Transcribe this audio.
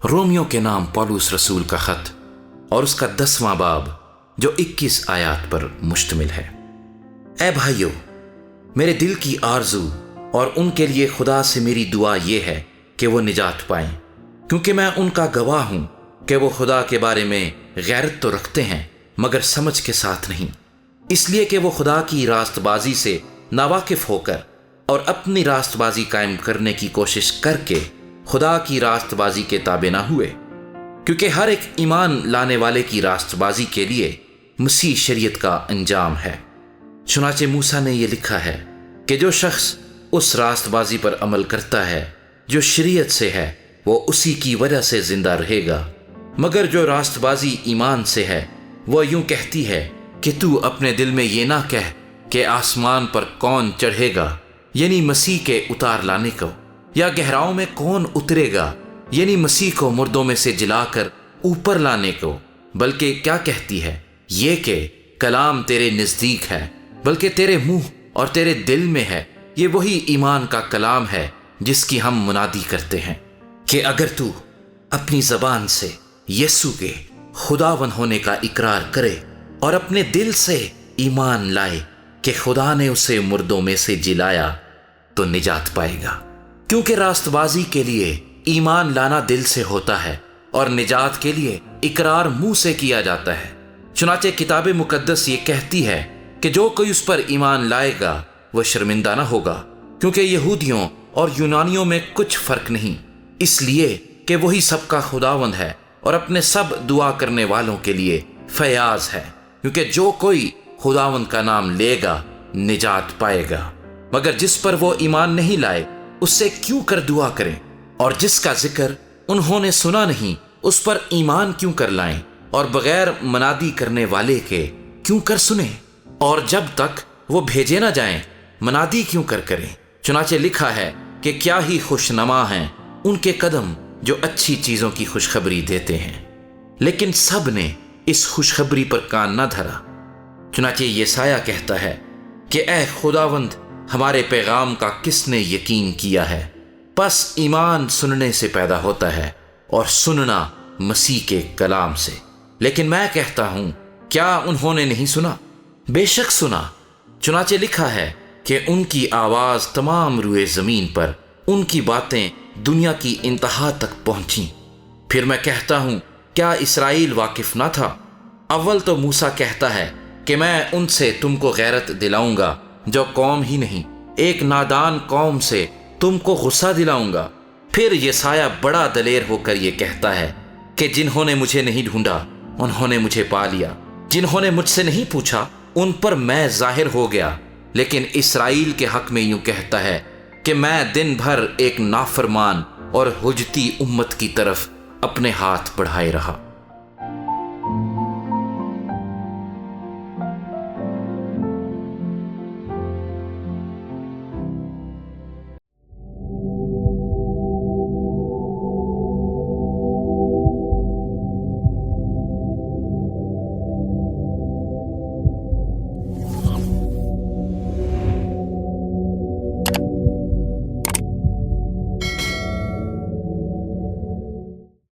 Romeo के नाम पौलुस रसूल का खत और उसका 10वां बाब जो 21 आयत पर मुश्तमिल है। ऐ भाइयों, मेरे दिल की आरजू और उनके लिए खुदा से मेरी दुआ यह है कि वो निजात पाएं, क्योंकि मैं उनका गवाह हूं कि वो खुदा के बारे में गैरत तो रखते हैं मगर समझ के साथ नहीं, इसलिए कि वो खुदा की रास्तबाजी से नावाकिफ होकर और अपनी रास्तबाजी कायम करने की कोशिश करके खुदा की रास्तबाजी के ताबे ना हुए, क्योंकि हर एक ईमान लाने वाले की रास्तबाजी के लिए मसीह शरीयत का अंजाम है। चुनाचे मूसा ने यह लिखा है कि जो शख्स उस रास्तबाजी पर अमल करता है जो शरीयत से है वो उसी की वजह से जिंदा रहेगा, मगर जो रास्तबाजी ईमान से है वो यूं कहती है कि तू अपने दिल में ये ना कह कि आसमान पर कौन चढ़ेगा, यानी मसीह के उतार लाने को, या गहराओं में कौन उतरेगा, यानी मसीह को मुर्दों में से जिलाकर ऊपर लाने को, बल्कि क्या कहती है ये कि कलाम तेरे नजदीक है, बल्कि तेरे मुंह और तेरे दिल में है। ये वही ईमान का कलाम है जिसकी हम मुनादी करते हैं कि अगर तू अपनी जबान से यीशु के खुदावन होने का इकरार करे और अपने दिल से ईमान लाए कि खुदा ने उसे मुर्दों में से जिलाया तो निजात पाएगा, क्योंकि रास्तबाजी के लिए ईमान लाना दिल से होता है और निजात के लिए इकरार मुंह से किया जाता है। चुनाचे किताब मुकद्दस ये कहती है कि जो कोई उस पर ईमान लाएगा वह शर्मिंदा ना होगा, क्योंकि यहूदियों और यूनानियों में कुछ फर्क नहीं, इसलिए कि वही सबका खुदावंद है और अपने सब दुआ करने वालों के लिए फयाज है, क्योंकि जो कोई खुदावंद का नाम लेगा निजात पाएगा। मगर जिस पर वो ईमान नहीं लाए उससे क्यों कर दुआ करें, और जिसका जिक्र उन्होंने सुना नहीं उस पर ईमान क्यों कर लाएं, और बगैर मनादी करने वाले के क्यों कर सुने, और जब तक वो भेजे ना जाएं मनादी क्यों कर करें। चुनाचे लिखा है कि क्या ही खुशनमा हैं उनके कदम जो अच्छी चीजों की खुशखबरी देते हैं, लेकिन सब ने इस खुशखबरी पर कान न धरा। चुनाचे यसाया कहता है कि ऐ खुदावंद, हमारे पैगाम का किसने यकीन किया है। बस ईमान सुनने से पैदा होता है और सुनना मसीह के कलाम से। लेकिन मैं कहता हूं, क्या उन्होंने नहीं सुना? बेशक सुना। चुनाचे लिखा है कि उनकी आवाज तमाम रुए जमीन पर, उनकी बातें दुनिया की इंतहा तक पहुंची। फिर मैं कहता हूं, क्या इसराइल वाकिफ ना था? अव्वल तो मूसा कहता है कि मैं उनसे तुमको गैरत दिलाऊंगा जो कौम ही नहीं, एक नादान कौम से तुमको गुस्सा दिलाऊंगा। फिर यसाया बड़ा दलेर होकर यह कहता है कि जिन्होंने मुझे नहीं ढूंढा उन्होंने मुझे पा लिया, जिन्होंने मुझसे नहीं पूछा उन पर मैं जाहिर हो गया। लेकिन इसराइल के हक में यूं कहता है कि मैं दिन भर एक नाफरमान और हुजती उम्मत की तरफ अपने हाथ बढ़ाए रहा।